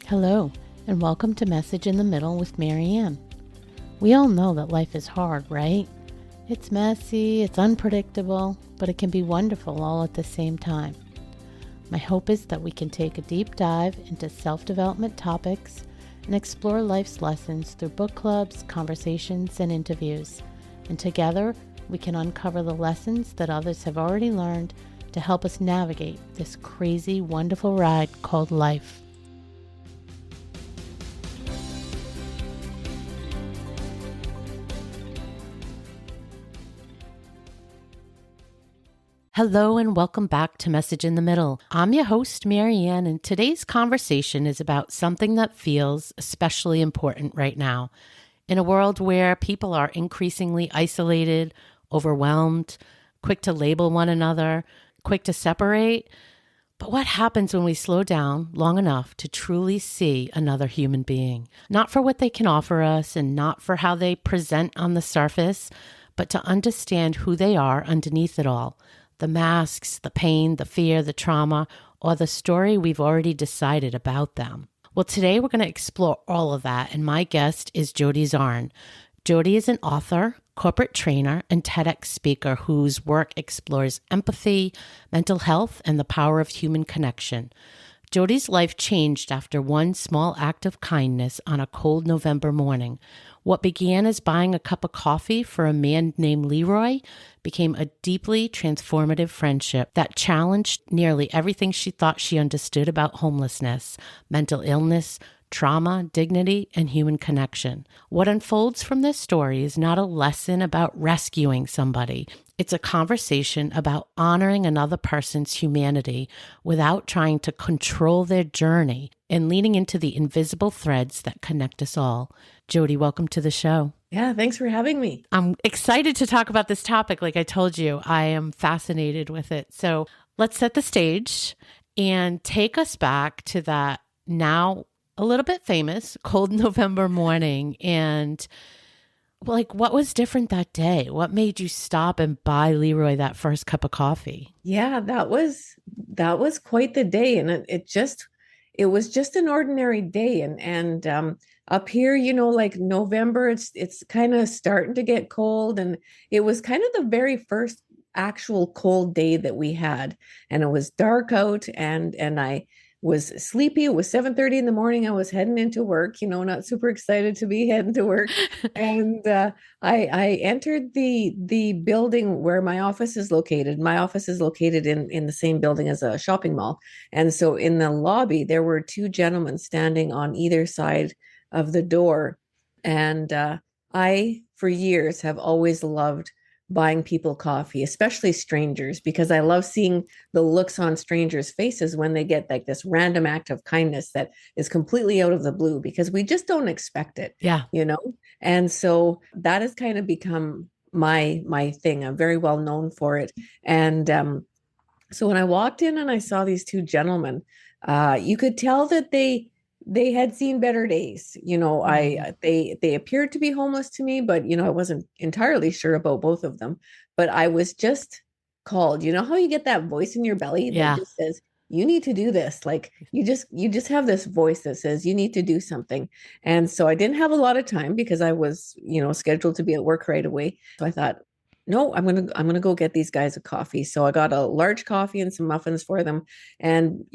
Hello, and welcome to Message in the Middle with Marianne. We all know that life is hard, right? It's messy, it's unpredictable, but it can be wonderful all at the same time. My hope is that we can take a deep dive into self-development topics and explore life's lessons through book clubs, conversations, and interviews. And together, we can uncover the lessons that others have already learned to help us navigate this crazy, wonderful ride called life. Hello and welcome back to Message in the Middle. I'm your host, Marianne, and today's conversation is about something that feels especially important right now. In a world where people are increasingly isolated, overwhelmed, quick to label one another, quick to separate. But what happens when we slow down long enough to truly see another human being? Not for what they can offer us and not for how they present on the surface, but to understand who they are underneath it all. The masks, the pain, the fear, the trauma, or the story we've already decided about them. Well, today we're going to explore all of that, and my guest is Jody Zarn. Jody is an author, corporate trainer, and TEDx speaker whose work explores empathy, mental health, and the power of human connection. Jody's life changed after one small act of kindness on a cold November morning. What began as buying a cup of coffee for a man named Leroy became a deeply transformative friendship that challenged nearly everything she thought she understood about homelessness, mental illness, trauma, dignity, and human connection. What unfolds from this story is not a lesson about rescuing somebody. It's a conversation about honoring another person's humanity without trying to control their journey and leaning into the invisible threads that connect us all. Jody, welcome to the show. Yeah, thanks for having me. I'm excited to talk about this topic. Like I told you, I am fascinated with it. So let's set the stage and take us back to that now a little bit famous cold November morning. And like, what was different that day? What made you stop and buy Leroy that first cup of coffee? Yeah, that was quite the day, and it was just an ordinary day, and up here, like November, it's kind of starting to get cold, and it was kind of the very first actual cold day that we had, and it was dark out, and I was sleepy. It was 7:30 in the morning. I was heading into work, not super excited to be heading to work. And I entered the building where my office is located. My office is located in the same building as a shopping mall. And so in the lobby, there were two gentlemen standing on either side of the door. And I, for years, have always loved buying people coffee, especially strangers, because I love seeing the looks on strangers' faces when they get like this random act of kindness that is completely out of the blue because we just don't expect it. Yeah. And so that has kind of become my thing. I'm very well known for it. And so when I walked in and I saw these two gentlemen, you could tell that they had seen better days. They appeared to be homeless to me, but I wasn't entirely sure about both of them. But I was just called. You know how you get that voice in your belly that just says, you need to do this. Like you just have this voice that says you need to do something. And so I didn't have a lot of time because I was, scheduled to be at work right away. So I thought, no, I'm gonna go get these guys a coffee. So I got a large coffee and some muffins for them. And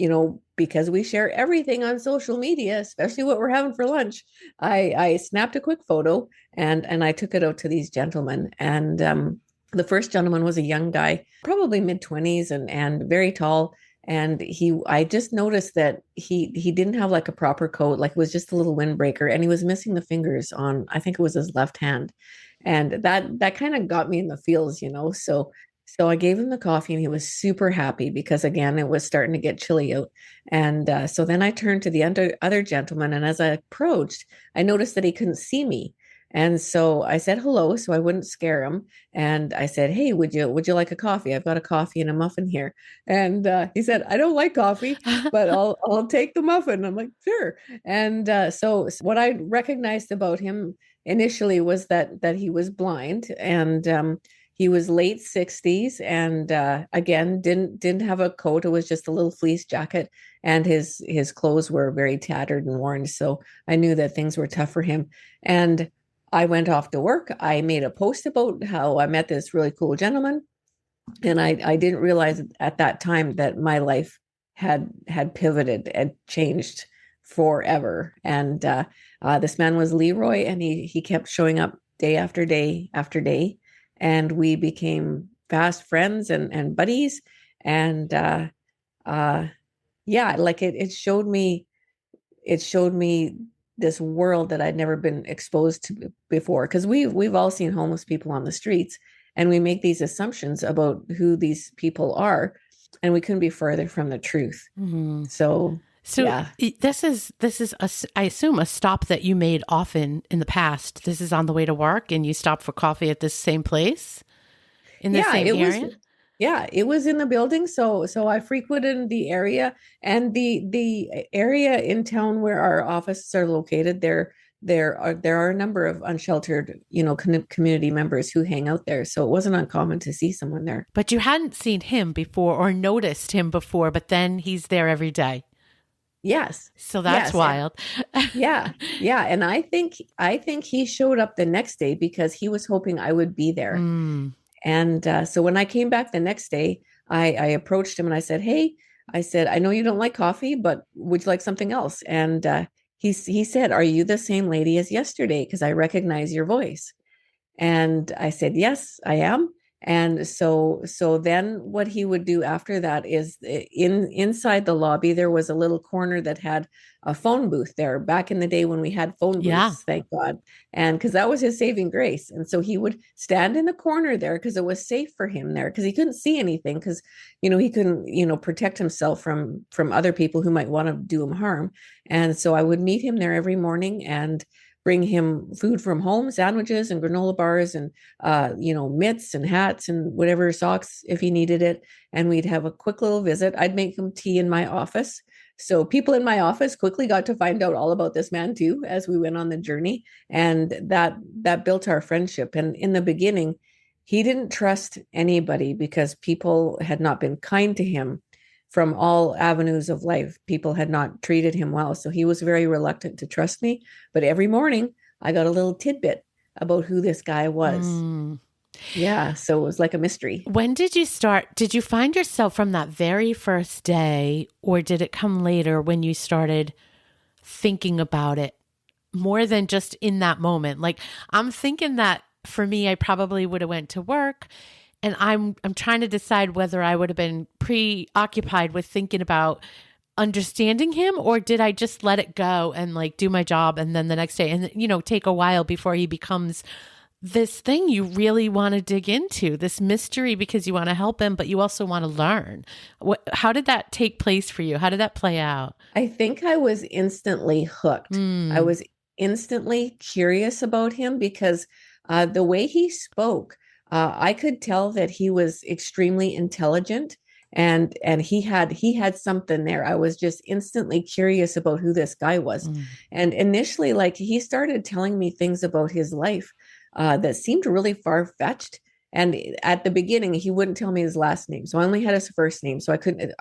because we share everything on social media, especially what we're having for lunch, I snapped a quick photo and I took it out to these gentlemen. And the first gentleman was a young guy, probably mid-20s and very tall. And I just noticed that he didn't have like a proper coat, like it was just a little windbreaker, and he was missing the fingers on, I think it was his left hand. And that kind of got me in the feels, So I gave him the coffee and he was super happy because again, it was starting to get chilly out. And so then I turned to the other gentleman, and as I approached, I noticed that he couldn't see me. And so I said hello so I wouldn't scare him. And I said, hey, would you like a coffee? I've got a coffee and a muffin here. And he said, I don't like coffee, but I'll take the muffin. I'm like, sure. And so what I recognized about him initially was that he was blind, and he was late 60s, and again didn't have a coat. It was just a little fleece jacket, and his clothes were very tattered and worn. So I knew that things were tough for him. And I went off to work. I made a post about how I met this really cool gentleman, and I didn't realize at that time that my life had pivoted and changed forever. And this man was Leroy, and he kept showing up day after day after day, and we became fast friends and buddies. And uh, yeah, like it showed me this world that I'd never been exposed to before. Because we've all seen homeless people on the streets, and we make these assumptions about who these people are, and we couldn't be further from the truth. Mm-hmm. So So yeah, this is I assume a stop that you made often in the past. This is on the way to work, and you stop for coffee at this same place in the yeah, same it was. area. Yeah, it was in the building. So I frequented the area, and the area in town where our offices are located. There are a number of unsheltered, community members who hang out there. So it wasn't uncommon to see someone there. But you hadn't seen him before or noticed him before, but then he's there every day. Yes. So that's Yes. And wild. yeah, yeah. And I think he showed up the next day because he was hoping I would be there. Mm. And so when I came back the next day, I approached him and I said, "Hey," I said, "I know you don't like coffee, but would you like something else?" And he said, "Are you the same lady as yesterday? Because I recognize your voice." And I said, "Yes, I am." And so then what he would do after that is inside the lobby, there was a little corner that had a phone booth there back in the day when we had phone Yeah. booths, thank God. And because that was his saving grace. And so he would stand in the corner there because it was safe for him there because he couldn't see anything because, he couldn't, protect himself from other people who might want to do him harm. And so I would meet him there every morning and bring him food from home, sandwiches and granola bars and mitts and hats and whatever, socks if he needed it. And we'd have a quick little visit. I'd make him tea in my office. So people in my office quickly got to find out all about this man too as we went on the journey. And that built our friendship. And in the beginning, he didn't trust anybody because people had not been kind to him from all avenues of life. People had not treated him well. So he was very reluctant to trust me. But every morning I got a little tidbit about who this guy was. Mm. Yeah. So it was like a mystery. When did you start? Did you find yourself from that very first day, or did it come later when you started thinking about it more than just in that moment? Like, I'm thinking that for me, I probably would have went to work, and I'm trying to decide whether I would have been preoccupied with thinking about understanding him, or did I just let it go and like do my job, and then the next day, and take a while before he becomes this thing you really want to dig into, this mystery, because you want to help him, but you also want to learn. How did that take place for you? How did that play out? I think I was instantly hooked. I Mm. was instantly curious about him because the way he spoke, I could tell that he was extremely intelligent, and he had something there. I was just instantly curious about who this guy was. Mm. And initially, like, he started telling me things about his life that seemed really far-fetched. And at the beginning, he wouldn't tell me his last name. So I only had his first name. So I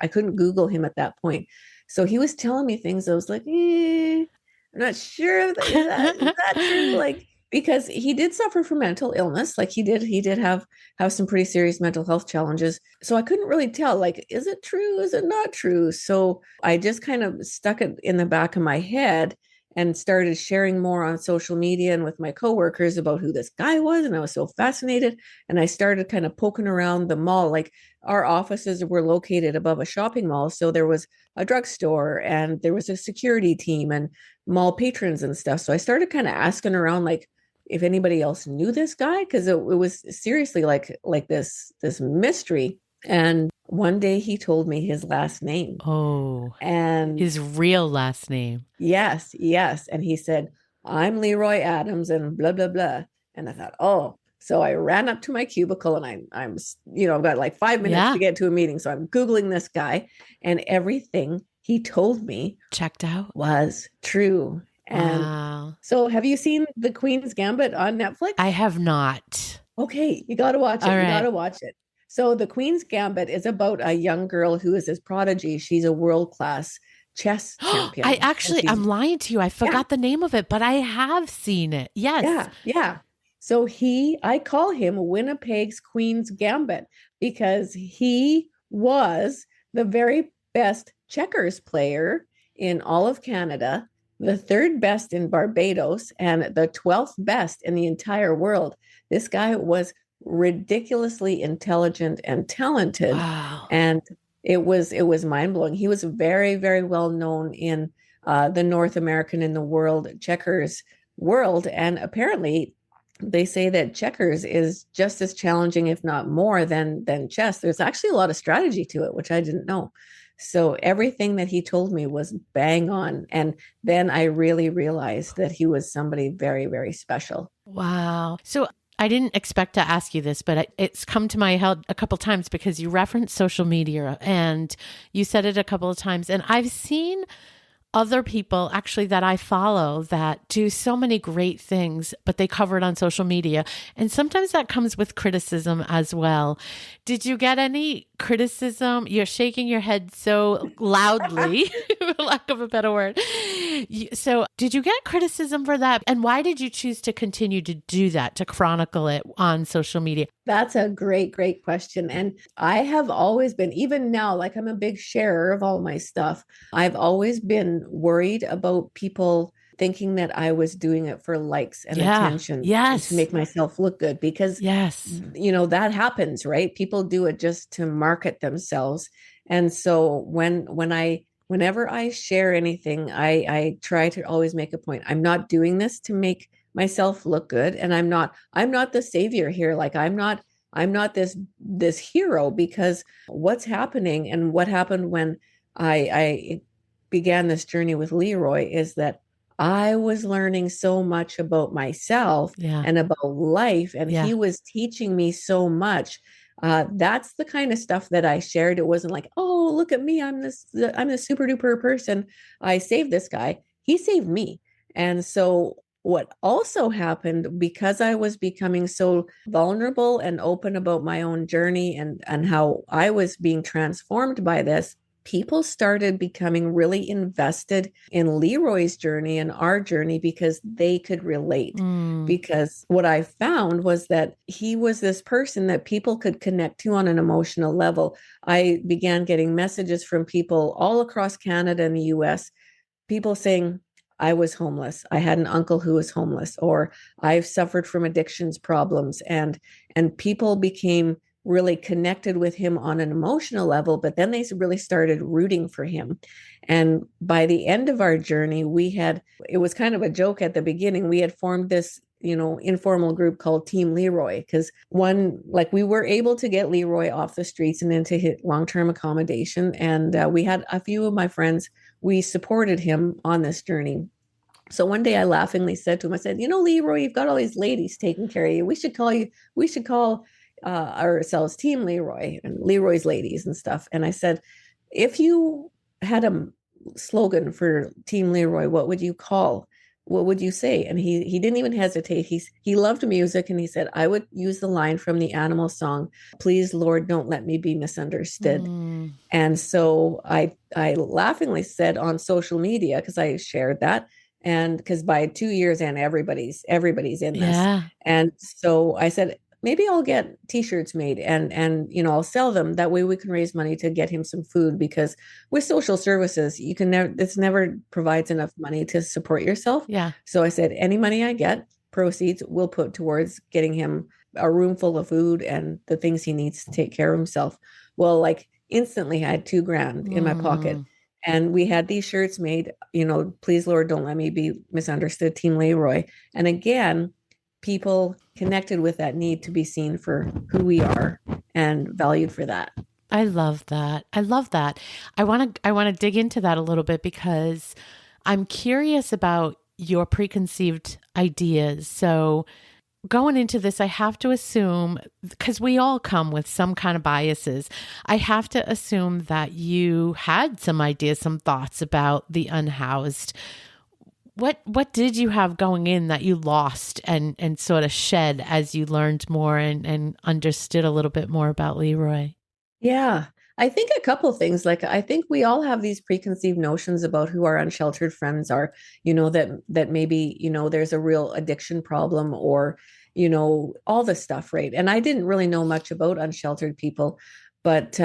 couldn't Google him at that point. So he was telling me things. I was like, I'm not sure. Is that true? Like, because he did suffer from mental illness. Like he did have some pretty serious mental health challenges. So I couldn't really tell, like, is it true? Is it not true? So I just kind of stuck it in the back of my head and started sharing more on social media and with my coworkers about who this guy was. And I was so fascinated. And I started kind of poking around the mall. Like, our offices were located above a shopping mall. So there was a drugstore and there was a security team and mall patrons and stuff. So I started kind of asking around, like, if anybody else knew this guy, because it was seriously like this mystery. And one day he told me his last name. Oh, And his real last name. yes, yes. And he said, "I'm Leroy Adams and blah, blah, blah." And I thought, oh. So I ran up to my cubicle, and I've got like 5 minutes to Yeah. get to a meeting. So I'm Googling this guy, and everything he told me Checked out. was true. And Wow. so have you seen The Queen's Gambit on Netflix? I have not. Okay, you got to watch All it. You got right. to watch it. So the Queen's Gambit is about a young girl who is this prodigy. She's a world-class chess I champion. And actually, she's, I'm lying to you. I yeah, forgot the name of it, but I have seen it. Yes. yeah, yeah. So I call him Winnipeg's Queen's Gambit because he was the very best checkers player in all of Canada, the third best in Barbados, and the 12th best in the entire world. This guy was ridiculously intelligent and talented, Wow. and it was mind-blowing. He was very, very well known in the North American and the world checkers world. And apparently, they say that checkers is just as challenging, if not more, than chess. There's actually a lot of strategy to it, which I didn't know. So everything that he told me was bang on. And then I really realized that he was somebody very, very special. Wow. So I didn't expect to ask you this, but it's come to my head a couple times because you referenced social media and you said it a couple of times. And I've seen other people actually that I follow that do so many great things, but they cover it on social media. And sometimes that comes with criticism as well. Did you get any criticism? You're shaking your head so loudly, for lack of a better word. So did you get criticism for that? And why did you choose to continue to do that, to chronicle it on social media? That's a great, great question. And I have always been, even now, like I'm a big sharer of all my stuff. I've always been worried about people thinking that I was doing it for likes and attention and to make myself look good because, that happens, right? People do it just to market themselves. And so whenever I share anything, I try to always make a point. I'm not doing this to make myself look good, and I'm not the savior here. Like I'm not this hero, because what's happening and what happened when I began this journey with Leroy is that I was learning so much about myself and about life, and he was teaching me so much. That's the kind of stuff that I shared. It wasn't like, oh, look at me, I'm this super duper person. I saved this guy. He saved me. And so what also happened, because I was becoming so vulnerable and open about my own journey and how I was being transformed by this, people started becoming really invested in Leroy's journey and our journey because they could relate. Because what I found was that he was this person that people could connect to on an emotional level. I began getting messages from people all across Canada and the US, people saying, I was homeless. I had an uncle who was homeless, or I've suffered from addictions problems. And people became really connected with him on an emotional level, but then they really started rooting for him. And by the end of our journey, it was kind of a joke at the beginning. We had formed this, informal group called Team Leroy, because we were able to get Leroy off the streets and into his long-term accommodation. And we had a few of my friends, we supported him on this journey. So one day I laughingly said to him, I said, Leroy, you've got all these ladies taking care of you. We should call ourselves Team Leroy and Leroy's ladies and stuff. And I said, if you had a slogan for Team Leroy, what would you say? And he didn't even hesitate. He loved music, and he said, I would use the line from the Animal song, please, Lord, don't let me be misunderstood. And so I laughingly said on social media, because I shared that, and because by 2 years and everybody's in this. And so I said, maybe I'll get t-shirts made and I'll sell them. That way we can raise money to get him some food, because with social services, it's never provides enough money to support yourself. So I said, any money I get, proceeds, we'll put towards getting him a room full of food and the things he needs to take care of himself. Well, like instantly I had $2,000 in my pocket. And we had these shirts made, please, Lord, don't let me be misunderstood, Team Leroy. And again, people connected with that need to be seen for who we are and valued for that. I love that. I want to dig into that a little bit, because I'm curious about your preconceived ideas. So going into this, I have to assume, because we all come with some kind of biases, I have to assume that you had some ideas, some thoughts about the unhoused. What did you have going in that you lost and sort of shed as you learned more and understood a little bit more about Leroy? Yeah, I think a couple things. Like, I think we all have these preconceived notions about who our unsheltered friends are, that maybe, there's a real addiction problem, or, all this stuff, right? And I didn't really know much about unsheltered people, but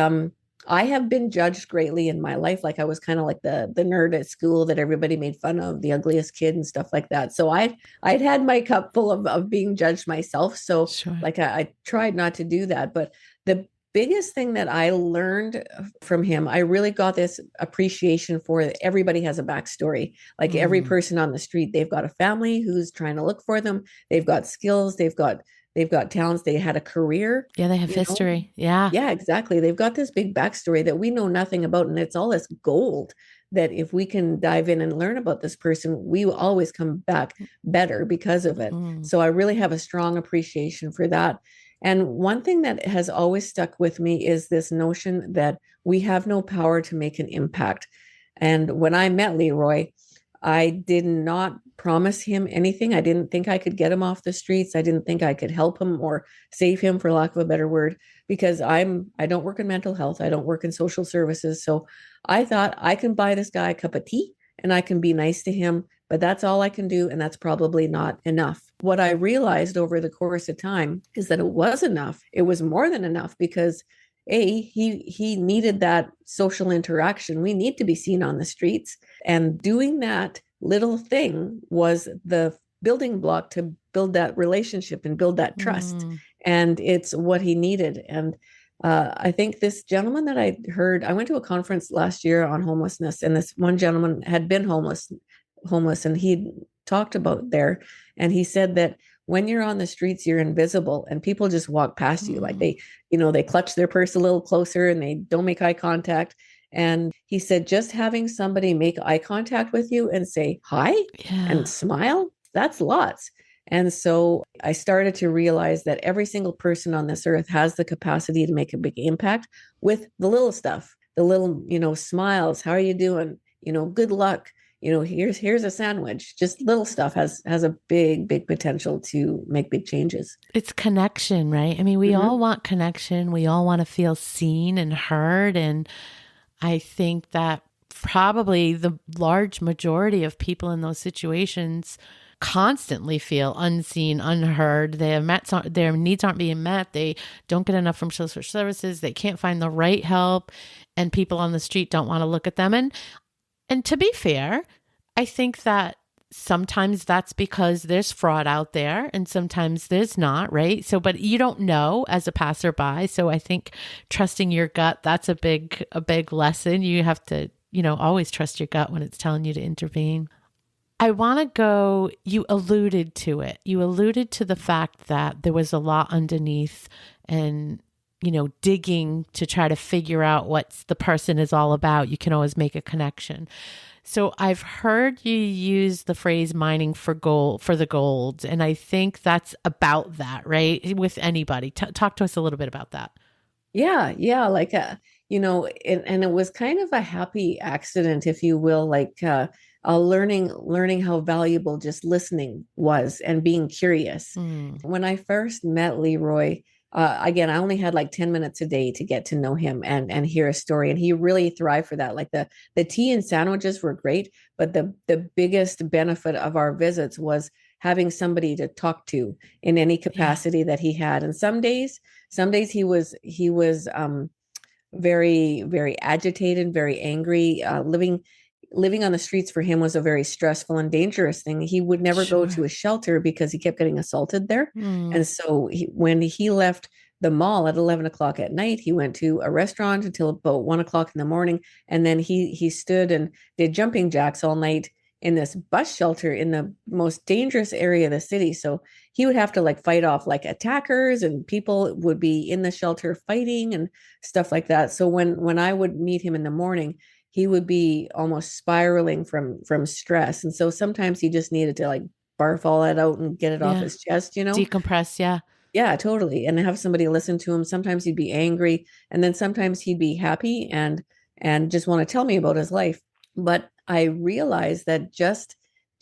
I have been judged greatly in my life. Like, I was kind of like the nerd at school that everybody made fun of, the ugliest kid and stuff like that. So I'd had my cup full of being judged myself. So Sure. like I tried not to do that. But the biggest thing that I learned from him, I really got this appreciation for everybody has a backstory. Like, every Mm. person on the street, they've got a family who's trying to look for them. They've got skills, they've got talents, they had a career, Yeah, they have you know. history. Yeah. Yeah, exactly. They've got this big backstory that we know nothing about, and it's all this gold that if we can dive in and learn about this person, we will always come back better because of it. Mm. So I really have a strong appreciation for that. And one thing that has always stuck with me is this notion that we have no power to make an impact. And when I met Leroy, I did not promise him anything. I didn't think I could get him off the streets. I didn't think I could help him or save him, for lack of a better word, because I don't work in mental health. I don't work in social services. So I thought, I can buy this guy a cup of tea and I can be nice to him, but that's all I can do. And that's probably not enough. What I realized over the course of time is that it was enough. It was more than enough, because he needed that social interaction. We need to be seen on the streets. And doing that little thing was the building block to build that relationship and build that trust. Mm. And it's what he needed. And I think this gentleman that I heard, I went to a conference last year on homelessness, and this one gentleman had been homeless, and he talked about there, and he said that when you're on the streets, you're invisible, and people just walk past you. Like, Mm. they clutch their purse a little closer and they don't make eye contact. And he said, just having somebody make eye contact with you and say hi Yeah. and smile, that's lots. And so I started to realize that every single person on this earth has the capacity to make a big impact with the little stuff, the little, smiles. How are you doing? Good luck. Here's a sandwich. Just little stuff has a big potential to make big changes. It's connection, right? I mean, we all Mm-hmm. want connection. We all want to feel seen and heard. And I think that probably the large majority of people in those situations constantly feel unseen, unheard. Their needs aren't being met. They don't get enough from social services. They can't find the right help, and people on the street don't want to look at them. And to be fair, I think that sometimes that's because there's fraud out there and sometimes there's not, right? So, but you don't know as a passerby. So I think trusting your gut, that's a big lesson. You have to, always trust your gut when it's telling you to intervene. I want to go, you alluded to it. You alluded to the fact that there was a lot underneath and, digging to try to figure out what the person is all about. You can always make a connection. So I've heard you use the phrase mining for gold, for the gold. And I think that's about that, right? With anybody. Talk to us a little bit about that. Yeah, like and it was kind of a happy accident, if you will, like learning how valuable just listening was and being curious. Mm. When I first met Leroy, again, I only had like 10 minutes a day to get to know him and hear a story, and he really thrived for that. Like, the tea and sandwiches were great, but the biggest benefit of our visits was having somebody to talk to in any Yeah. capacity that he had. And some days he was very agitated, very angry. Living on the streets for him was a very stressful and dangerous thing. He would never go Sure. to a shelter because he kept getting assaulted there. Mm. And so when he left the mall at 11 o'clock at night, he went to a restaurant until about 1 o'clock in the morning. And then he stood and did jumping jacks all night in this bus shelter in the most dangerous area of the city. So he would have to like fight off like attackers, and people would be in the shelter fighting and stuff like that. So when I would meet him in the morning, he would be almost spiraling from stress. And so sometimes he just needed to like barf all that out and get it off Yeah. his chest. Decompress. Yeah. Yeah, totally. And have somebody listen to him. Sometimes he'd be angry, and then sometimes he'd be happy and just want to tell me about his life. But I realized that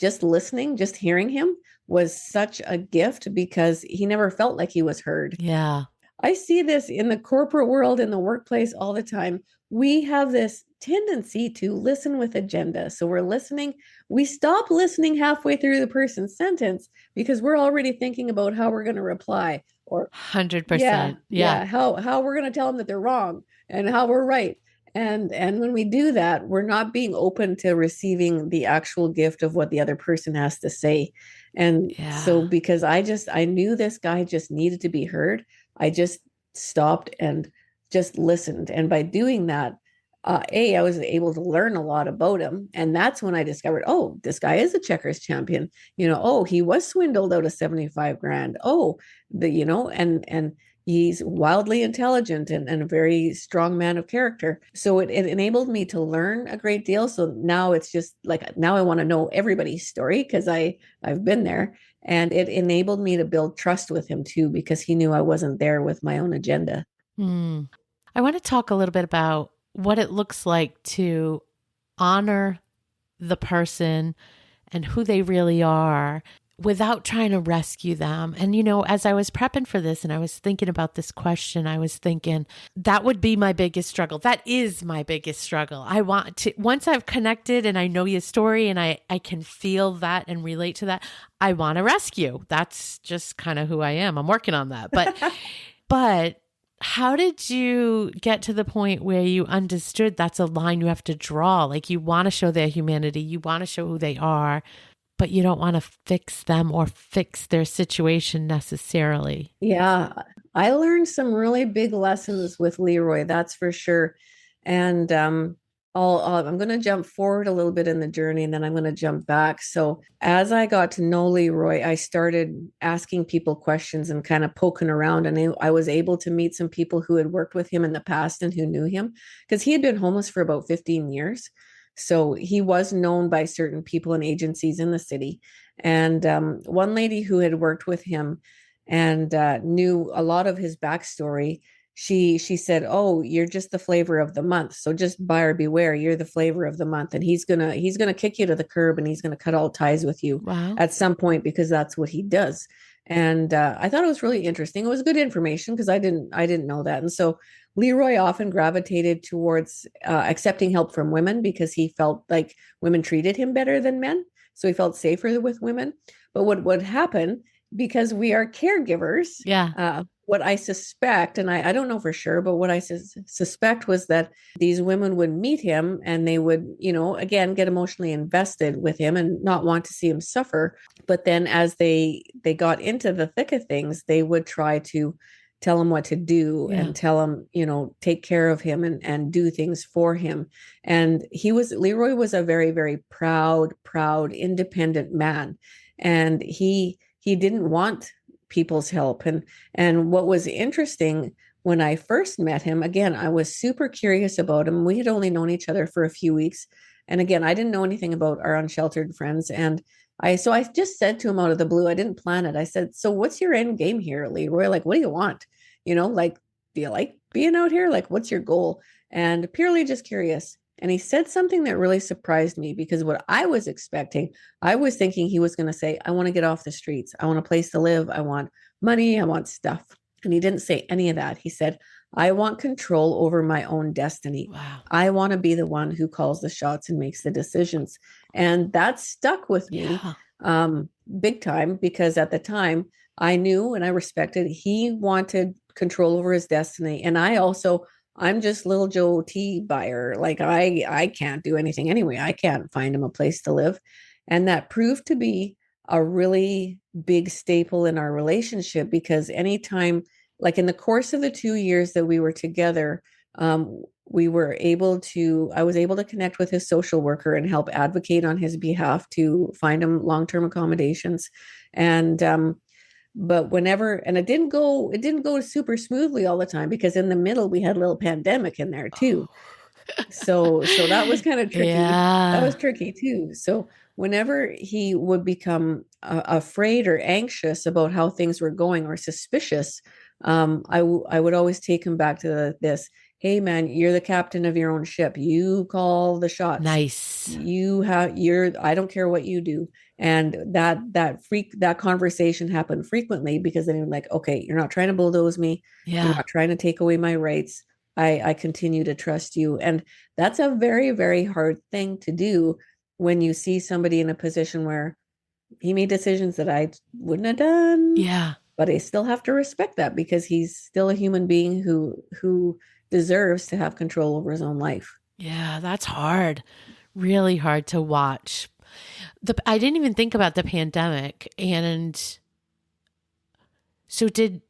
just listening, just hearing him was such a gift because he never felt like he was heard. Yeah. I see this in the corporate world, in the workplace all the time. We have this tendency to listen with agenda. So we're listening. We stop listening halfway through the person's sentence because we're already thinking about how we're going to reply, or 100%. Yeah. how we're going to tell them that they're wrong and how we're right. And when we do that, we're not being open to receiving the actual gift of what the other person has to say. And so Yeah. because I knew this guy just needed to be heard, I just stopped and just listened. And by doing that, I was able to learn a lot about him. And that's when I discovered, oh, this guy is a checkers champion. Oh, he was swindled out of 75 grand. Oh, and he's wildly intelligent and a very strong man of character. So it enabled me to learn a great deal. So now it's just like, now I want to know everybody's story because I've been there. And it enabled me to build trust with him too, because he knew I wasn't there with my own agenda. I want to talk a little bit about what it looks like to honor the person and who they really are without trying to rescue them. And, as I was prepping for this and I was thinking about this question, I was thinking that would be my biggest struggle. That is my biggest struggle. I want to, once I've connected and I know your story and I can feel that and relate to that, I want to rescue. That's just kind of who I am. I'm working on that. But how did you get to the point where you understood that's a line you have to draw? Like, you want to show their humanity, you want to show who they are, but you don't want to fix them or fix their situation necessarily. Yeah, I learned some really big lessons with Leroy, that's for sure. And I'm going to jump forward a little bit in the journey, and then I'm going to jump back. So as I got to know Leroy, I started asking people questions and kind of poking around, and I was able to meet some people who had worked with him in the past and who knew him, because he had been homeless for about 15 years. So he was known by certain people and agencies in the city. And one lady who had worked with him and knew a lot of his backstory, she said, "Oh, you're just the flavor of the month. So just buyer beware. You're the flavor of the month, and he's gonna kick you to the curb, and he's gonna cut all ties with you Wow. at some point, because that's what he does." And I thought it was really interesting. It was good information because I didn't know that. And so Leroy often gravitated towards accepting help from women because he felt like women treated him better than men. So he felt safer with women. But what would happen, because we are caregivers, Yeah. what I suspect, and I don't know for sure, but what I suspect was that these women would meet him and they would, again, get emotionally invested with him and not want to see him suffer. But then as they got into the thick of things, they would try to tell him what to do and tell him, take care of him and do things for him. And Leroy was a very, very proud, independent man. And he didn't want people's help. And what was interesting, when I first met him, again, I was super curious about him. We had only known each other for a few weeks. And again, I didn't know anything about our unsheltered friends. And I just said to him out of the blue, I didn't plan it. I said, "So what's your end game here, Leroy? Like, what do you want? Like, do you like being out here? Like, what's your goal?" And purely just curious. And he said something that really surprised me, because what I was expecting, I was thinking he was going to say, "I want to get off the streets. I want a place to live. I want money. I want stuff." And he didn't say any of that. He said, "I want control over my own destiny. Wow. I want to be the one who calls the shots and makes the decisions." And that stuck with me big time, because at the time I knew and I respected he wanted control over his destiny. And I'm just little Joe T buyer. Like, I can't do anything anyway. I can't find him a place to live. And that proved to be a really big staple in our relationship, because anytime, like in the course of the 2 years that we were together, I was able to connect with his social worker and help advocate on his behalf to find him long-term accommodations. And but it didn't go super smoothly all the time, because in the middle we had a little pandemic in there too. So that was kind of tricky. That was tricky too. So whenever he would become afraid or anxious about how things were going or suspicious, I would always take him back to this. hey man, you're the captain of your own ship. You call the shots. Nice. I don't care what you do. And that conversation happened frequently because then you're like, okay, you're not trying to bulldoze me. You're Yeah. not trying to take away my rights. I continue to trust you. And that's a very, very hard thing to do when you see somebody in a position where he made decisions that I wouldn't have done, Yeah. but I still have to respect that because he's still a human being who deserves to have control over his own life. Yeah. That's hard. Really hard to watch. I didn't even think about the pandemic. And so did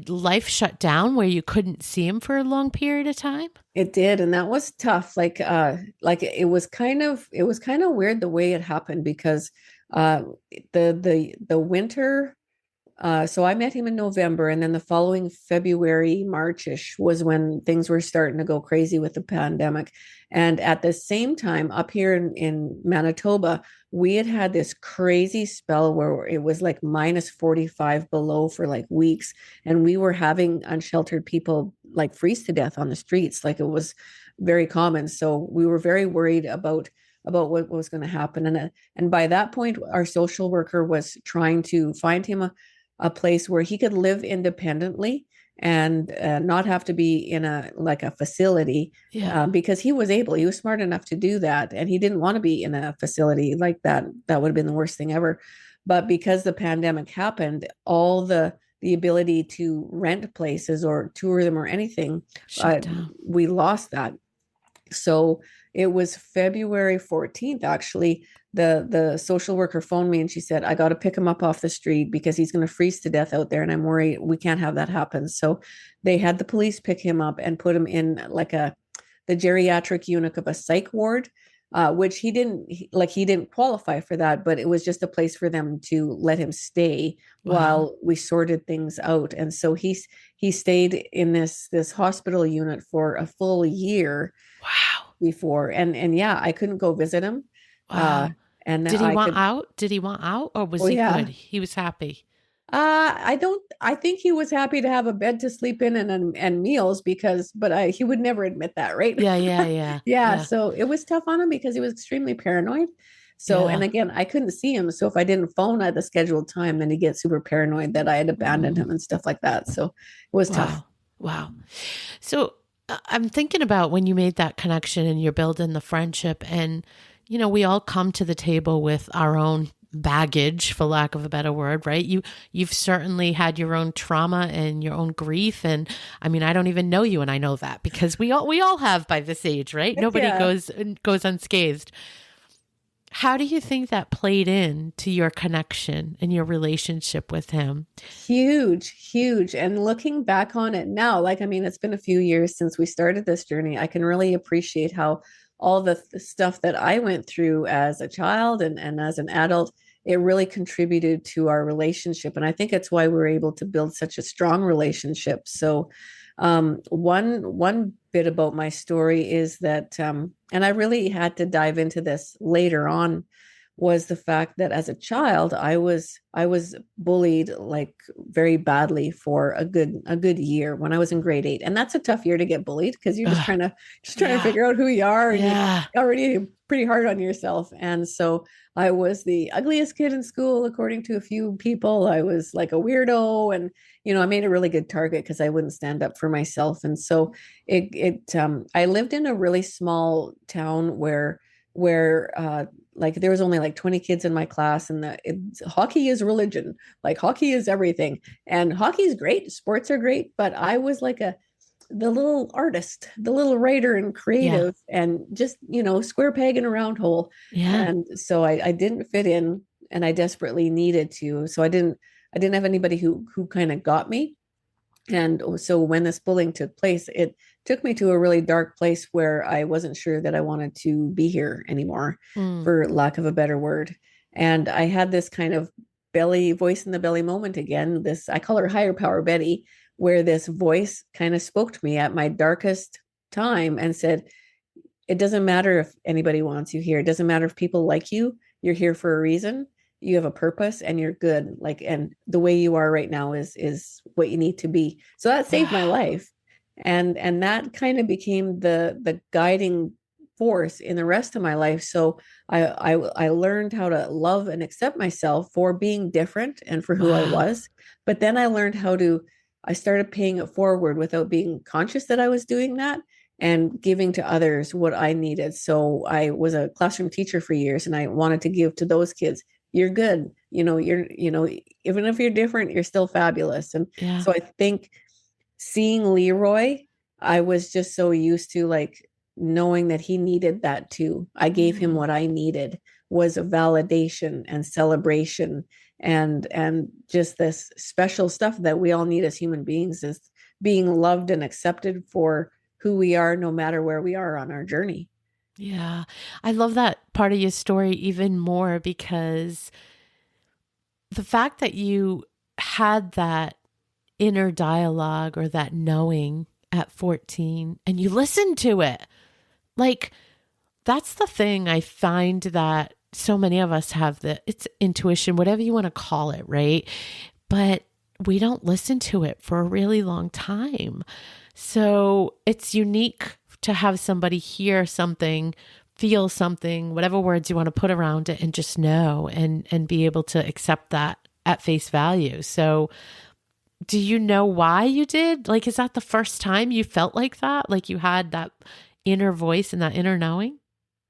life shut down where you couldn't see him for a long period of time? It did, and that was tough. Like it was kind of weird the way it happened because uh the winter. So I met him in November, and then the following February, Marchish was when things were starting to go crazy with the pandemic. And at the same time, up here in Manitoba, we had had this crazy spell where it was like minus 45 below for like weeks, and we were having unsheltered people like freeze to death on the streets. Like it was very common. So we were very worried about what was going to happen. And by that point, our social worker was trying to find him a place where he could live independently and not have to be in a facility Yeah. because he was smart enough to do that, and he didn't want to be in a facility like that. That would have been the worst thing ever. But because the pandemic happened, all the ability to rent places or tour them or anything, Shut down. we lost that. So it was February 14th, actually. The social worker phoned me and she said, I got to pick him up off the street because he's going to freeze to death out there. And I'm worried we can't have that happen. So they had the police pick him up and put him in the geriatric unit of a psych ward, which he didn't qualify for that, but it was just a place for them to let him stay Wow. while we sorted things out. And so he stayed in this hospital unit for a full year Wow. before. And yeah, I couldn't go visit him. Uh Wow. and Did he I want could out? Did he want out or was Oh he good? yeah. He was happy. I think he was happy to have a bed to sleep in and meals but he would never admit that, right? Yeah, yeah, yeah. Yeah, Yeah. so it was tough on him because he was extremely paranoid. So, and Yeah. again, I couldn't see him. So if I didn't phone at the scheduled time, then he'd get super paranoid that I had abandoned him and stuff like that. So it was tough. Wow. Wow. So I'm thinking about when you made that connection and you're building the friendship and we all come to the table with our own baggage, for lack of a better word, right? You've certainly had your own trauma and your own grief, and I mean, I don't even know you, and I know that because we all have by this age, right? Nobody Yeah. goes unscathed. How do you think that played in to your connection and your relationship with him? Huge, huge. And looking back on it now, like, I mean, it's been a few years since we started this journey. I can really appreciate how all the stuff that I went through as a child and as an adult, it really contributed to our relationship. And I think it's why we're able to build such a strong relationship. So, one bit about my story is that, and I really had to dive into this later on, was the fact that as a child I was bullied like very badly for a good year when I was in grade 8. And that's a tough year to get bullied because you're just Ugh, trying to yeah, figure out who you are, and you're yeah. already pretty hard on yourself. And so I was the ugliest kid in school according to a few people. I was like a weirdo, and I made a really good target because I wouldn't stand up for myself. And so I lived in a really small town where like there was only like 20 kids in my class, and hockey is religion. Like hockey is everything, and hockey is great, sports are great, but I was like the little artist, the little writer and Yeah. creative, and just square peg in a round hole. Yeah. And so I didn't fit in, and I desperately needed to. So I didn't have anybody who kind of got me. And so when this bullying took place, it took me to a really dark place where I wasn't sure that I wanted to be here anymore, Mm. for lack of a better word. And I had this kind of belly voice in the belly moment again. This, I call her higher power Betty, where this voice kind of spoke to me at my darkest time and said, it doesn't matter if anybody wants you here. It doesn't matter if people like you. You're here for a reason. You have a purpose and you're good. Like, and the way you are right now is what you need to be. So that saved my Wow. life. And that kind of became the guiding force in the rest of my life. So I learned how to love and accept myself for being different and for who I Wow. was. But then I learned how to, I started paying it forward without being conscious that I was doing that, and giving to others what I needed. So I was a classroom teacher for years, and I wanted to give to those kids. You're good. Even if you're different, you're still fabulous. And Yeah. so I think seeing Leroy, I was just so used to like knowing that he needed that too. I gave him Mm. what I needed, was a validation and celebration, and just this special stuff that we all need as human beings, is being loved and accepted for who we are, no matter where we are on our journey. Yeah. I love that part of your story even more because the fact that you had that inner dialogue or that knowing at 14 and you listened to it, like that's the thing I find that so many of us have, the it's intuition, whatever you want to call it, right? But we don't listen to it for a really long time. So it's unique to have somebody hear something, feel something, whatever words you want to put around it, and just know and be able to accept that at face value. So do you know why you did? Like, is that the first time you felt like that? Like you had that inner voice and that inner knowing?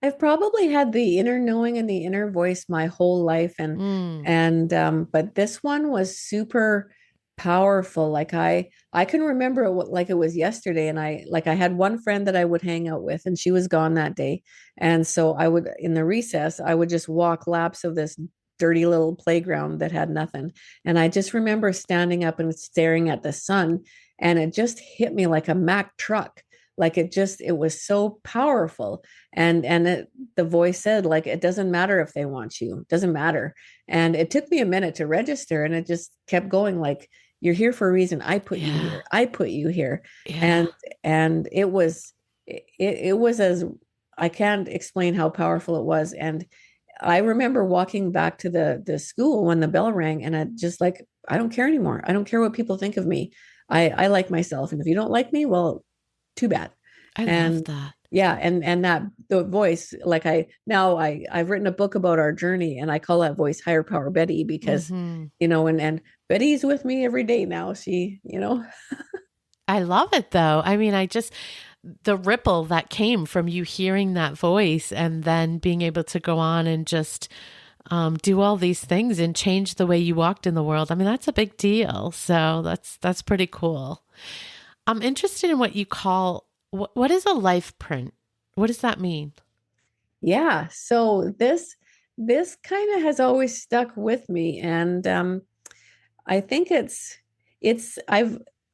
I've probably had the inner knowing and the inner voice my whole life, Mm. but this one was super powerful. Like I can remember like it was yesterday, and I had one friend that I would hang out with, and she was gone that day. And so I would, in the recess, I would just walk laps of this dirty little playground that had nothing. And I just remember standing up and staring at the sun, and it just hit me like a Mack truck. Like it was so powerful. And the voice said, like, it doesn't matter if they want you, it doesn't matter. And it took me a minute to register, and it just kept going, like, you're here for a reason. I put you Yeah. here, I put you here. Yeah. And it was, as I can't explain how powerful it was. And I remember walking back to the school when the bell rang, and I just like, I don't care anymore. I don't care what people think of me. I like myself, and if you don't like me, well, too bad. I love And that. yeah, and that the voice, like I've written a book about our journey, and I call that voice Higher Power Betty, because Hmm. and Betty's with me every day now. She. I love it though. I mean, the ripple that came from you hearing that voice and then being able to go on and just do all these things and change the way you walked in the world. I mean, that's a big deal. So that's pretty cool. I'm interested in what you call, what is a life print? What does that mean? Yeah, so this kind of has always stuck with me, and I think it's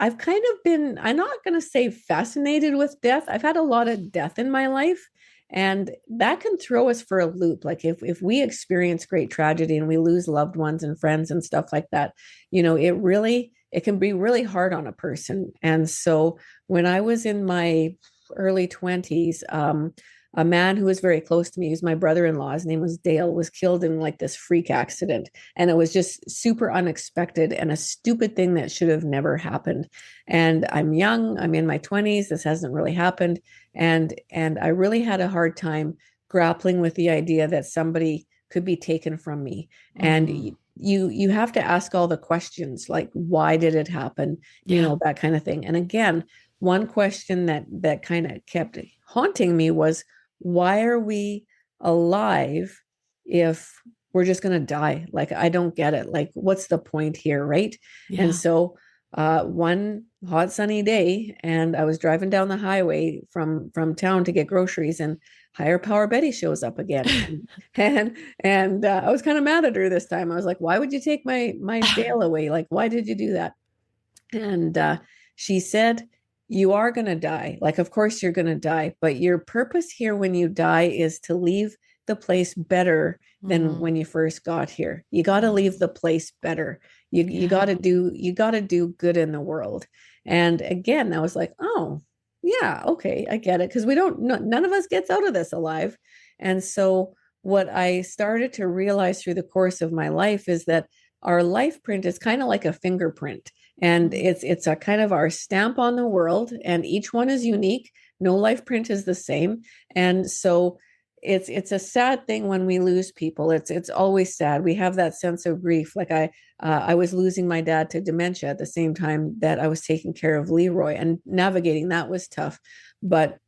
I've kind of been, I'm not going to say fascinated with death. I've had a lot of death in my life, and that can throw us for a loop. Like if we experience great tragedy and we lose loved ones and friends and stuff like that, it can be really hard on a person. And so when I was in my early 20s, a man who was very close to me, he was my brother-in-law, his name was Dale, was killed in like this freak accident. And it was just super unexpected and a stupid thing that should have never happened. And I'm young, I'm in my 20s, this hasn't really happened. And I really had a hard time grappling with the idea that somebody could be taken from me. And Mm, you have to ask all the questions, like, why did it happen, yeah. that kind of thing. And again, one question that kind of kept haunting me was, why are we alive if we're just going to die? Like, I don't get it. Like, what's the point here, right? And Yeah. so one hot sunny day, and I was driving down the highway from town to get groceries, and Higher Power Betty shows up again. And I was kind of mad at her this time. I was like, why would you take my Dale away? Like, why did you do that? And she said, you are going to die. Like, of course you're going to die, but your purpose here when you die is to leave the place better than Mm, when you first got here. You got to leave mm, the place better. You got yeah. to do good in the world. And again, I was like, oh, yeah, okay, I get it, because we don't none of us gets out of this alive. And so what I started to realize through the course of my life is that our life print is kind of like a fingerprint, and it's a kind of our stamp on the world, and each one is unique. No life print is the same. And so it's a sad thing when we lose people. It's always sad. We have that sense of grief. Like I was losing my dad to dementia at the same time that I was taking care of Leroy, and navigating that was tough. But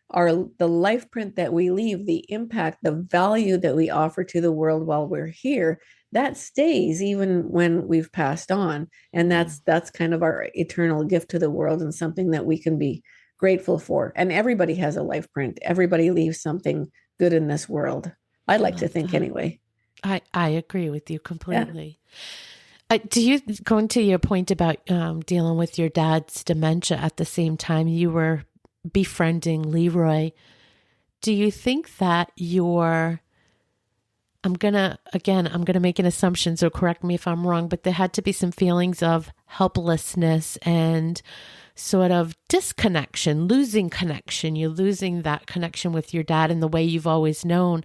our the life print that we leave, the impact, the value that we offer to the world while we're here, that stays even when we've passed on. And that's kind of our eternal gift to the world, and something that we can be grateful for. And everybody has a life print. Everybody leaves something good in this world. I'd like to think anyway. I agree with you completely. Do you, going to your point about dealing with your dad's dementia at the same time you were befriending Leroy, do you think that I'm going to make an assumption, so correct me if I'm wrong, but there had to be some feelings of helplessness and sort of disconnection, losing connection. You're losing that connection with your dad in the way you've always known.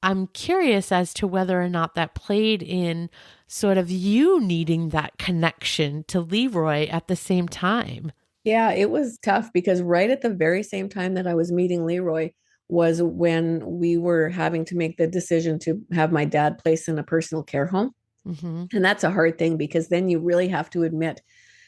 I'm curious as to whether or not that played in sort of you needing that connection to Leroy at the same time. Yeah, it was tough because right at the very same time that I was meeting Leroy was when we were having to make the decision to have my dad placed in a personal care home. Mm-hmm. And that's a hard thing, because then you really have to admit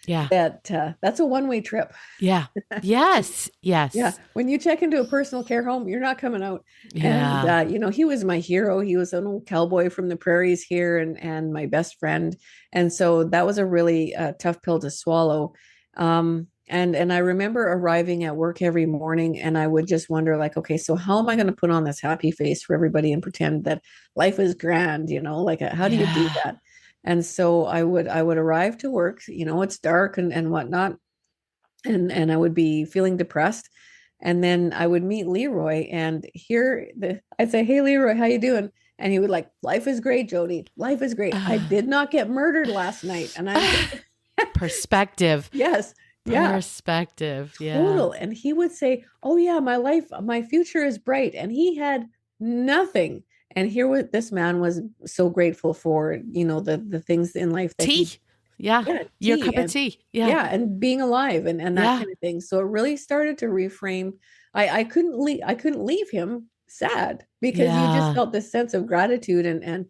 that that's a one-way trip. Yeah. Yes. Yes. Yeah. When you check into a personal care home, you're not coming out. Yeah. And, he was my hero. He was an old cowboy from the prairies here, and my best friend. And so that was a really tough pill to swallow. And I remember arriving at work every morning, and I would just wonder, like, okay, so how am I going to put on this happy face for everybody and pretend that life is grand, like, how do you do that? And so I would arrive to work, it's dark and whatnot. And I would be feeling depressed. And then I would meet Leroy, and I'd say, "Hey, Leroy, how you doing?" And he would like, "Life is great, Jody. Life is great. I did not get murdered last night." And perspective. Yes. Yeah. Perspective. Yeah. Total. And he would say, "Oh yeah, my future is bright." And he had nothing. And here what this man was so grateful for, the things in life that tea. Yeah. Your cup of tea. Yeah. Yeah. And being alive and that kind of thing. So it really started to reframe. I couldn't leave him sad, because you just felt this sense of gratitude and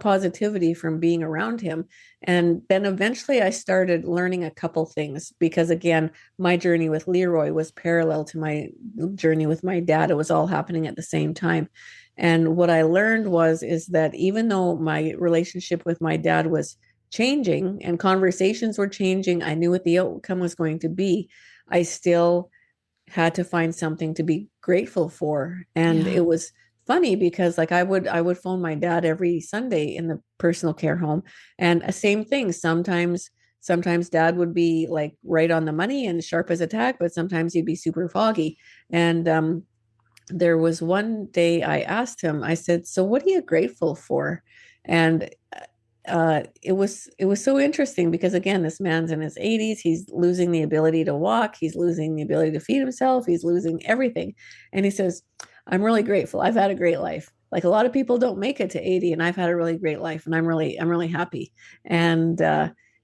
positivity from being around him. And then eventually I started learning a couple things, because again, my journey with Leroy was parallel to my journey with my dad. It was all happening at the same time. And what I learned is that even though my relationship with my dad was changing and conversations were changing, I knew what the outcome was going to be, I still had to find something to be grateful for. And it was funny because like I would phone my dad every Sunday in the personal care home, and a same thing. Sometimes dad would be like right on the money and sharp as a tack, but sometimes he'd be super foggy. And there was one day I asked him, I said, "So what are you grateful for?" And it was so interesting, because again, this man's in his 80s. He's losing the ability to walk. He's losing the ability to feed himself. He's losing everything. And he says, "I'm really grateful. I've had a great life. Like a lot of people don't make it to 80, and I've had a really great life, and I'm really happy." And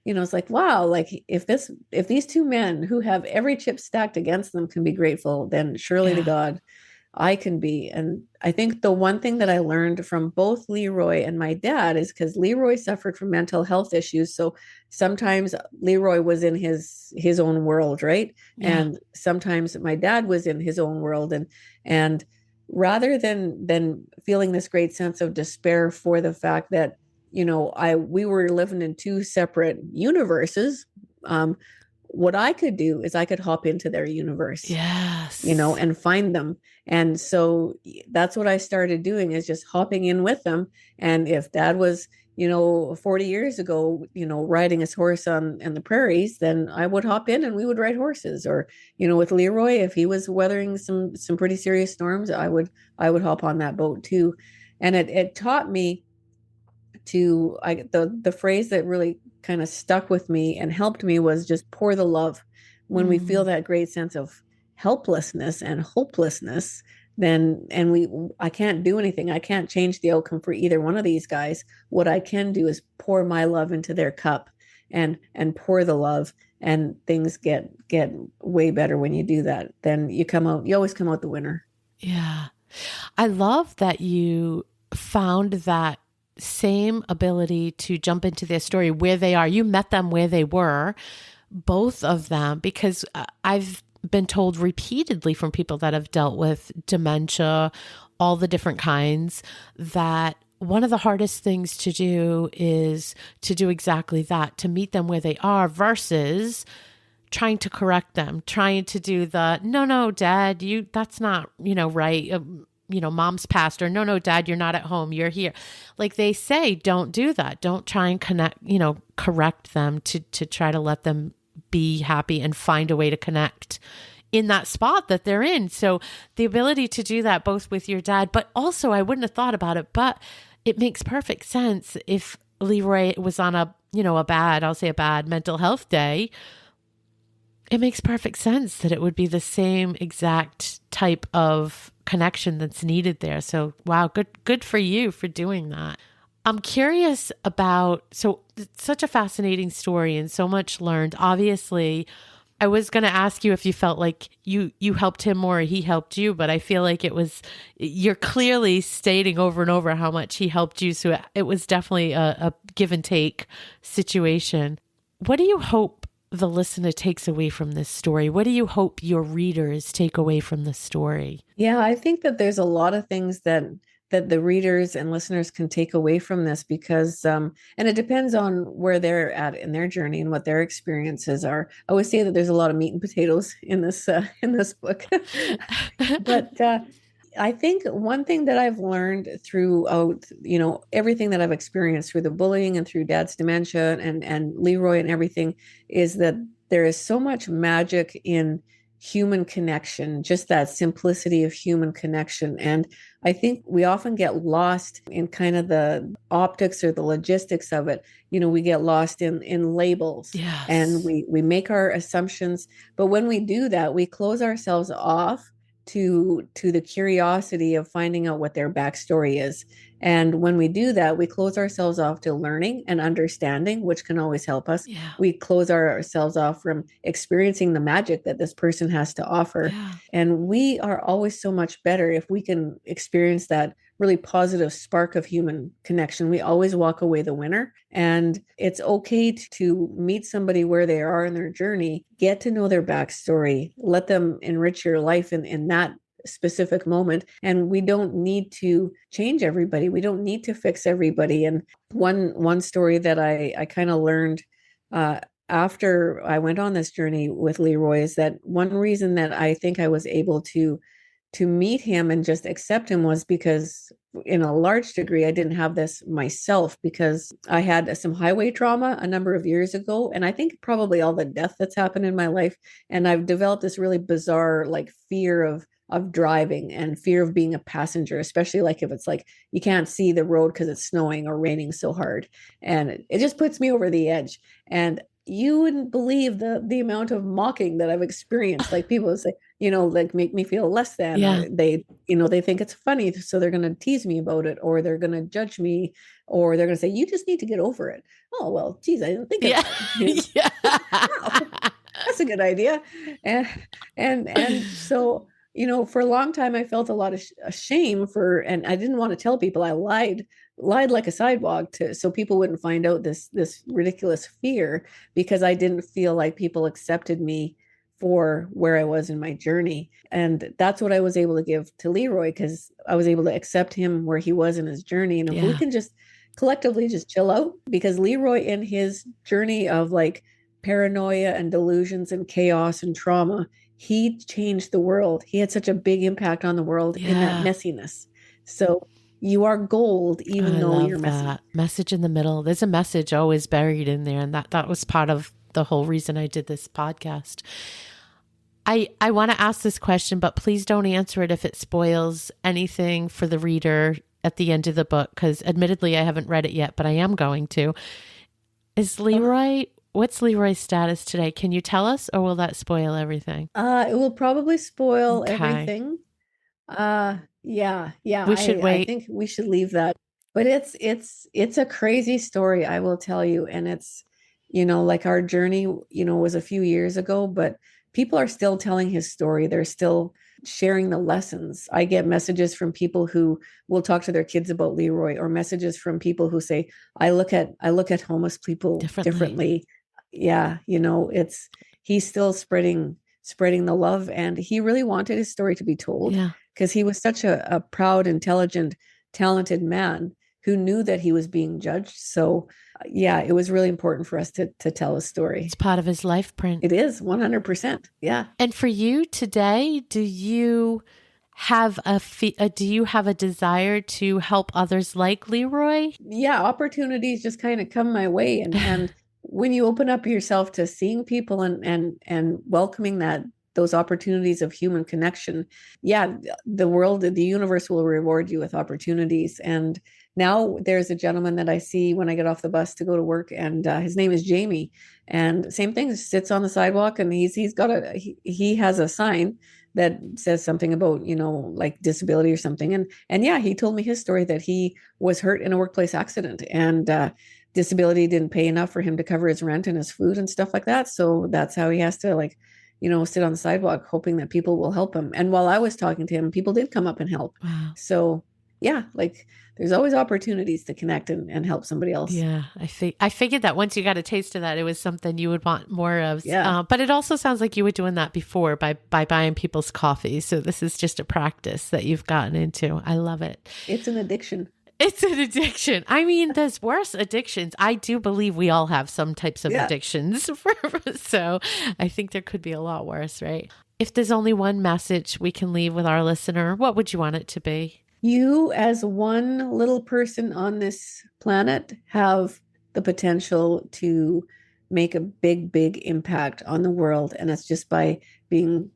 it's like, wow, like if these two men who have every chip stacked against them can be grateful, then surely to God I can be. And I think the one thing that I learned from both Leroy and my dad is because Leroy suffered from mental health issues. So sometimes Leroy was in his own world, right? Yeah. And sometimes my dad was in his own world. And rather than feeling this great sense of despair for the fact that, we were living in two separate universes, what I could do is I could hop into their universe, and find them. And so that's what I started doing, is just hopping in with them. And if dad was, 40 years ago, riding his horse on the prairies, then I would hop in and we would ride horses. Or, with Leroy, if he was weathering some pretty serious storms, I would hop on that boat too. And it taught me the phrase that really kind of stuck with me and helped me was just pour the love. When we feel that great sense of helplessness and hopelessness, then, I can't do anything. I can't change the outcome for either one of these guys. What I can do is pour my love into their cup and pour the love, and things get way better when you do that. Then you always come out the winner. Yeah. I love that you found that same ability to jump into their story where they are. You met them where they were, both of them, because I've been told repeatedly from people that have dealt with dementia, all the different kinds, that one of the hardest things to do is to do exactly that, to meet them where they are versus trying to correct them, trying to do the, no, dad, that's not, right. Mom's passed, or no, dad, you're not at home. You're here. Like they say, don't do that. Don't try and correct them to try to let them be happy and find a way to connect in that spot that they're in. So the ability to do that both with your dad, but also I wouldn't have thought about it, but it makes perfect sense if Leroy was on a bad mental health day. It makes perfect sense that it would be the same exact type of connection that's needed there. So, wow, good for you for doing that. I'm curious about, so it's such a fascinating story and so much learned. Obviously, I was going to ask you if you felt like you helped him more or he helped you, but I feel like you're clearly stating over and over how much he helped you. So it was definitely a give and take situation. What do you hope the listener takes away from this story? What do you hope your readers take away from the story? Yeah, I think that there's a lot of things that the readers and listeners can take away from this, because and it depends on where they're at in their journey and what their experiences are. I always say that there's a lot of meat and potatoes in this book. But I think one thing that I've learned throughout, everything that I've experienced through the bullying and through dad's dementia and Leroy and everything, is that there is so much magic in human connection, just that simplicity of human connection. And I think we often get lost in kind of the optics or the logistics of it. We get lost in labels. Yes. And we make our assumptions. But when we do that, we close ourselves off to the curiosity of finding out what their backstory is. And when we do that, we close ourselves off to learning and understanding, which can always help us. Yeah. We close ourselves off from experiencing the magic that this person has to offer. Yeah. And we are always so much better if we can experience that really positive spark of human connection. We always walk away the winner. And it's okay to meet somebody where they are in their journey, get to know their backstory, let them enrich your life in that specific moment. And we don't need to change everybody. We don't need to fix everybody. And one story that I kind of learned after I went on this journey with Leroy is that one reason that I think I was able to meet him and just accept him was because in a large degree, I didn't have this myself, because I had some highway trauma a number of years ago. And I think probably all the death that's happened in my life. And I've developed this really bizarre fear of driving and fear of being a passenger, especially if it's you can't see the road because it's snowing or raining so hard. And it just puts me over the edge. And you wouldn't believe the amount of mocking that I've experienced. People say, make me feel less than. Yeah. Or they think it's funny, so they're going to tease me about it, or they're going to judge me, or they're going to say, you just need to get over it. Oh, well, geez, I didn't think of that. Yeah. Wow, that's a good idea. And so, for a long time, I felt a lot of shame and I didn't want to tell people. I lied like a sidewalk so people wouldn't find out this ridiculous fear, because I didn't feel like people accepted me for where I was in my journey. And that's what I was able to give to Leroy, because I was able to accept him where he was in his journey. And if we can just collectively just chill out, because Leroy in his journey of paranoia and delusions and chaos and trauma, he changed the world. He had such a big impact on the world in that messiness. So you are gold, even though you're messy. That message in the middle. There's a message always buried in there. And that was part of the whole reason I did this podcast. I want to ask this question, but please don't answer it if it spoils anything for the reader at the end of the book, because admittedly I haven't read it yet, but I am going to. What's Leroy's status today? Can you tell us, or will that spoil everything? It will probably spoil everything. Yeah, yeah. We should I wait. think we should leave that. But it's a crazy story, I will tell you. And it's, like our journey, was a few years ago, but people are still telling his story. They're still sharing the lessons. I get messages from people who will talk to their kids about Leroy, or messages from people who say, I look at homeless people Differently. differently. Yeah, it's he's still spreading the love, and he really wanted his story to be told Yeah. because he was such a proud, intelligent, talented man who knew that he was being judged. So, yeah, it was really important for us to tell his It's story. part of his life print. It is 100%. Yeah. And for you today, do you have do you have a desire to help others like Leroy? Yeah, opportunities just kind of come my way, and when you open up yourself to seeing people and welcoming those opportunities of human connection, yeah, the world, the universe will reward you with opportunities. And now there's a gentleman that I see when I get off the bus to go to work, and his name is Jamie, and same thing, sits on the sidewalk, and he has a sign that says something about, like disability or something. And yeah, he told me his story, that he was hurt in a workplace accident, and disability didn't pay enough for him to cover his rent and his food and stuff like that. So that's how he has to, like, sit on the sidewalk hoping that people will help him. And while I was talking to him, people did come up and help. Wow. So yeah, like, there's always opportunities to connect and help somebody else. Yeah, I figured that once you got a taste of that, it was something you would want more of. Yeah. But it also sounds like you were doing that before by buying people's coffee. So this is just a practice that you've gotten into. I love it. It's an addiction. It's an addiction. I mean, there's worse addictions. I do believe we all have some types of Yeah. addictions. So I think there could be a lot worse, right? If there's only one message we can leave with our listener, what would you want it to be? You, as one little person on this planet, have the potential to make a big, big impact on the world. And that's just by being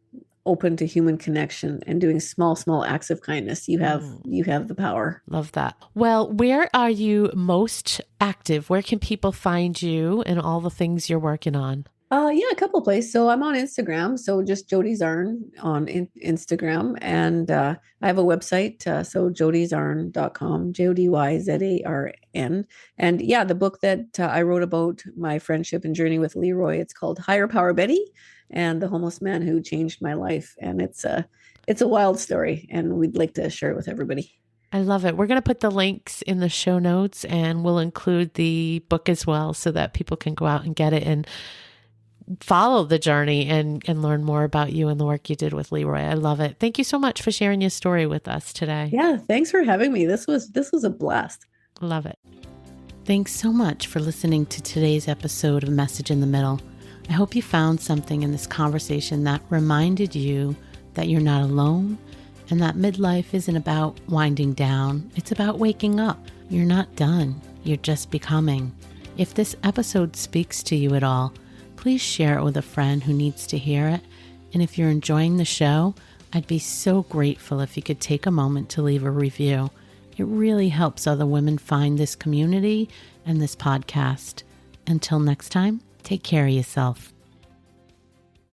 open to human connection and doing small, small acts of kindness. You have the power. Love that. Well, where are you most active? Where can people find you and all the things you're working on? Yeah, a couple of places. So I'm on Instagram. So just Jody Zarn on Instagram. And I have a website. So jodyzarn.com, JodyZarn. And yeah, the book that I wrote about my friendship and journey with Leroy, it's called Higher Power Betty and the Homeless Man Who Changed My Life. And it's a wild story, and we'd like to share it with everybody. I love it. We're going to put the links in the show notes, and we'll include the book as well so that people can go out and get it and follow the journey and learn more about you and the work you did with Leroy. I love it. Thank you so much for sharing your story with us today. Yeah, thanks for having me. This was a blast. Love it. Thanks so much for listening to today's episode of Message in the Middle. I hope you found something in this conversation that reminded you that you're not alone and that midlife isn't about winding down. It's about waking up. You're not done. You're just becoming. If this episode speaks to you at all, please share it with a friend who needs to hear it. And if you're enjoying the show, I'd be so grateful if you could take a moment to leave a review. It really helps other women find this community and this podcast. Until next time, take care of yourself.